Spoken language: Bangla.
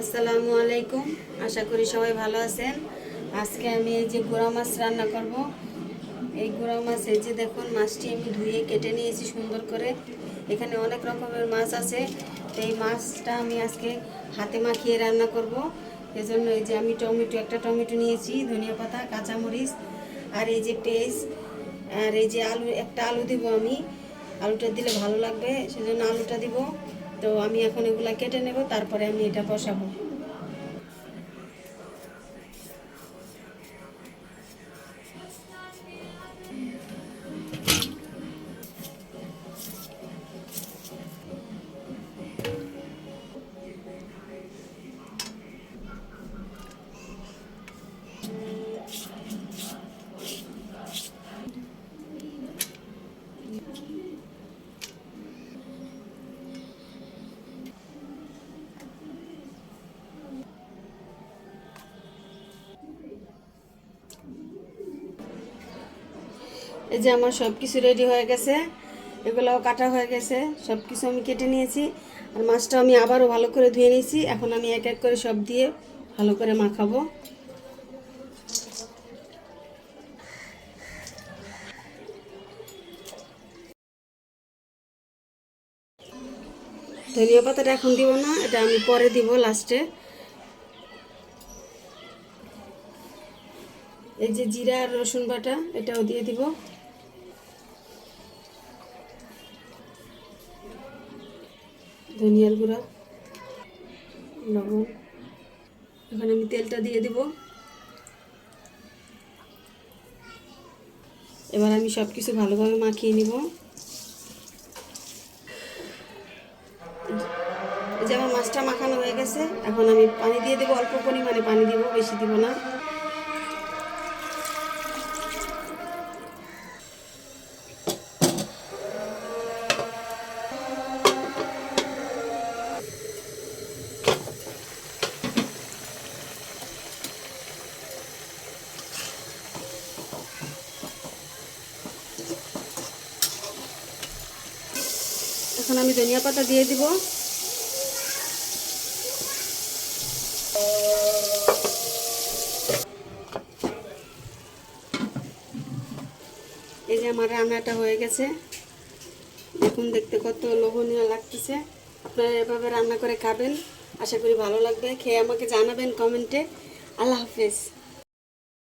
আসসালামু আলাইকুম। আশা করি সবাই ভালো আছেন। আজকে আমি এই যে গুঁড়া মাছ রান্না করব। এই গুঁড়া মাছ, এই যে দেখুন, মাছটি আমি ধুয়ে কেটে নিয়েছি সুন্দর করে। এখানে অনেক রকমের মাছ আছে। তো এই মাছটা আমি আজকে হাতে মাখিয়ে রান্না করব। এজন্য এই যে আমি একটা টমেটো নিয়েছি, ধনিয়া পাতা, কাঁচামরিচ, আর এই যে পেঁয়াজ, আর এই যে একটা আলু দিব আমি। আলুটা দিলে ভালো লাগবে, সেজন্য আলুটা দিব। তো আমি এখন এগুলা কেটে নেব, তারপরে আমি এটা বসাবো। এই যে আমার সব কিছু রেডি হয়ে গেছে, এগুলোও কাটা হয়ে গেছে, সব কিছু আমি কেটে নিয়েছি। আর মাছটা আমি আবারও ভালো করে ধুয়ে নিয়েছি। এখন আমি এক এক করে সব দিয়ে ভালো করে মাখাবো। ধনিয়া পাতাটা এখন দিব না, এটা আমি পরে দিব লাস্টে। এই যে জিরা আর রসুন বাটা, এটাও দিয়ে দিব। ধনিয়ার গুঁড়া, লবণ। এখন আমি তেলটা দিয়ে দিব। এবার আমি সব কিছু ভালোভাবে মাখিয়ে নিব। এই যে আমার মাছটা মাখানো হয়ে গেছে, এখন আমি পানি দিয়ে দেবো, অল্প পরিমাণে পানি দিব, বেশি দিব না। এখন আমি ধনিয়া পাতা দিয়ে দিব। এই যে আমার রান্নাটা হয়ে গেছে, দেখুন দেখতে কত লোভনীয় লাগতেছে। আপনারা এভাবে রান্না করে খাবেন, আশা করি ভালো লাগবে। খেয়ে আমাকে জানাবেন কমেন্টে। আল্লাহ হাফেজ।